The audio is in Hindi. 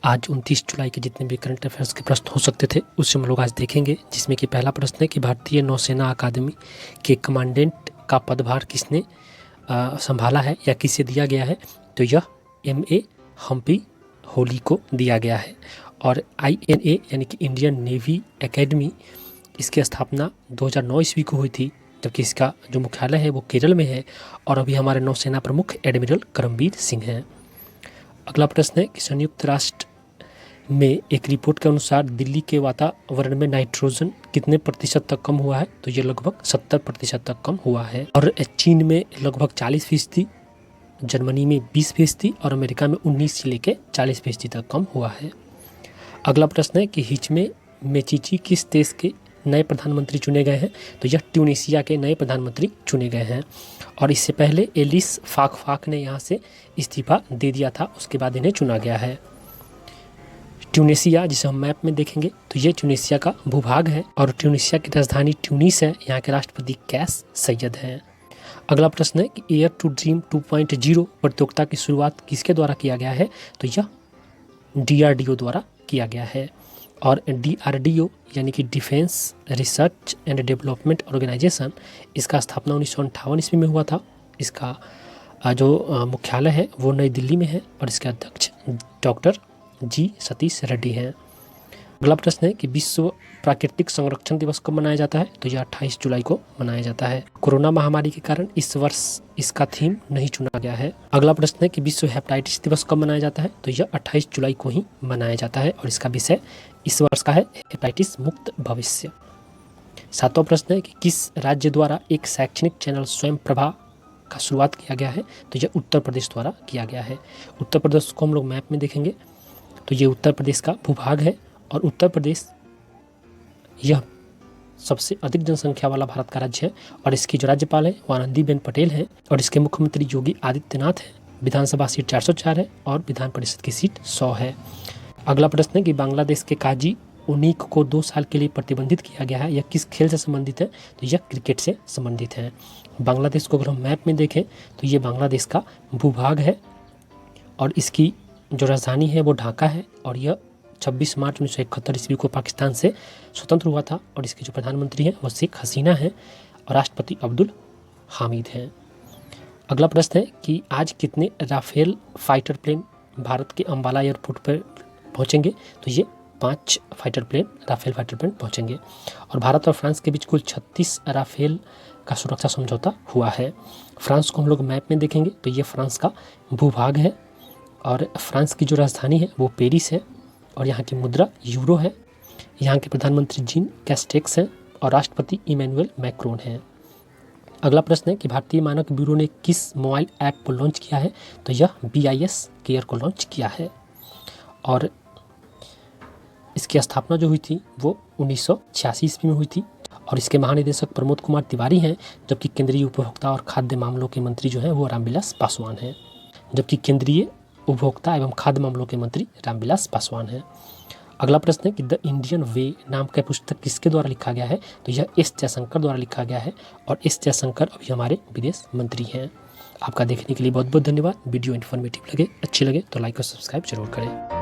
आज 29 जुलाई के जितने भी करंट अफेयर्स के प्रश्न हो सकते थे उससे हम लोग आज देखेंगे, जिसमें कि पहला प्रश्न है कि भारतीय नौसेना अकादमी के कमांडेंट का पदभार किसने संभाला है या किसे दिया गया है। तो यह MA हम्पी होली को दिया गया है। और INA यानी कि इंडियन नेवी एकेडमी, इसकी स्थापना 2009 ईस्वी को हुई थी, जबकि इसका जो मुख्यालय है वो केरल में है। और अभी हमारे नौसेना प्रमुख एडमिरल करमबीर सिंह हैं। अगला प्रश्न है कि संयुक्त राष्ट्र में एक रिपोर्ट के अनुसार दिल्ली के वातावरण में नाइट्रोजन कितने प्रतिशत तक कम हुआ है। तो ये लगभग 70% तक कम हुआ है। और चीन में लगभग 40%, जर्मनी में 20% और अमेरिका में 19 से लेकर 40% तक कम हुआ है। अगला प्रश्न है कि हिचमे मेचीची किस देश के नए प्रधानमंत्री चुने गए हैं। तो यह ट्यूनीशिया के नए प्रधानमंत्री चुने गए हैं। और इससे पहले एलिस फाकफाक ने यहाँ से इस्तीफा दे दिया था, उसके बाद इन्हें चुना गया है। ट्यूनीशिया, जिसे हम मैप में देखेंगे तो ये ट्यूनीशिया का भूभाग है और ट्यूनीशिया की राजधानी ट्यूनिस है। यहाँ के राष्ट्रपति कैस सैयद हैं। अगला प्रश्न है कि एयर टू ड्रीम 2.0 प्रतियोगिता की शुरुआत किसके द्वारा किया गया है। तो यह DRDO द्वारा किया गया है। और DRDO यानी कि defence research and development organisation, इसका स्थापना 1958 ईस्वी में हुआ था। इसका जो मुख्यालय है वो नई दिल्ली में है और इसके अध्यक्ष डॉक्टर G सतीश रेड्डी हैं। अगला प्रश्न है कि विश्व प्राकृतिक संरक्षण दिवस कब मनाया जाता है। तो यह 28 जुलाई को मनाया जाता है। कोरोना महामारी के कारण इस वर्ष इसका थीम नहीं चुना गया है। अगला प्रश्न है कि विश्व हेपेटाइटिस दिवस कब मनाया जाता है। तो यह 28 जुलाई को ही मनाया जाता है और इसका विषय इस वर्ष का है हेपेटाइटिस मुक्त भविष्य। सातवां प्रश्न है कि किस राज्य द्वारा एक शैक्षणिक चैनल स्वयं प्रभा का शुरुआत किया गया है। तो यह उत्तर प्रदेश द्वारा किया गया है। उत्तर प्रदेश को हम लोग मैप में देखेंगे तो ये उत्तर प्रदेश का भूभाग है और उत्तर प्रदेश यह सबसे अधिक जनसंख्या वाला भारत का राज्य है। और इसकी जो राज्यपाल है वो आनंदीबेन पटेल हैं और इसके मुख्यमंत्री योगी आदित्यनाथ हैं। विधानसभा सीट 404 है और विधान परिषद की सीट 100 है। अगला प्रश्न है कि बांग्लादेश के काजी उनीक को 2 साल के लिए प्रतिबंधित किया गया है। यह किस खेल से संबंधित है। तो यह क्रिकेट से संबंधित है। बांग्लादेश को अगर हम मैप में देखें तो ये बांग्लादेश का भूभाग है और इसकी जो राजधानी है वो ढाका है। और यह 26 मार्च 1971 ईस्वी को पाकिस्तान से स्वतंत्र हुआ था और इसके जो प्रधानमंत्री हैं वो शेख हसीना हैं और राष्ट्रपति अब्दुल हामिद हैं। अगला प्रश्न है कि आज कितने राफेल फाइटर प्लेन भारत के अंबाला एयरपोर्ट पर पहुंचेंगे। तो ये 5 राफेल फाइटर प्लेन पहुंचेंगे। और भारत और फ्रांस के बीच कुल 36 राफेल का सुरक्षा समझौता हुआ है। फ्रांस को हम लोग मैप में देखेंगे तो ये फ्रांस का भूभाग है और फ्रांस की जो राजधानी है वो पेरिस है और यहाँ की मुद्रा यूरो है। यहाँ के प्रधानमंत्री जीन कैस्टेक्स हैं और राष्ट्रपति इमैनुअल मैक्रोन हैं। अगला प्रश्न है कि भारतीय मानक ब्यूरो ने किस मोबाइल ऐप को लॉन्च किया है। तो यह BIS केयर को लॉन्च किया है और इसकी स्थापना जो हुई थी वो 1986 ईस्वी में हुई थी और इसके महानिदेशक प्रमोद कुमार तिवारी हैं, जबकि केंद्रीय उपभोक्ता और खाद्य मामलों के मंत्री जो हैं वो रामविलास पासवान हैं। जबकि केंद्रीय उपभोक्ता एवं खाद्य मामलों के मंत्री रामविलास पासवान हैं। अगला प्रश्न है कि द इंडियन वे नाम का पुस्तक किसके द्वारा लिखा गया है। तो यह S जयशंकर द्वारा लिखा गया है और S जयशंकर अभी हमारे विदेश मंत्री हैं। आपका देखने के लिए बहुत बहुत धन्यवाद। वीडियो इन्फॉर्मेटिव लगे, अच्छे लगे तो लाइक और सब्सक्राइब जरूर करें।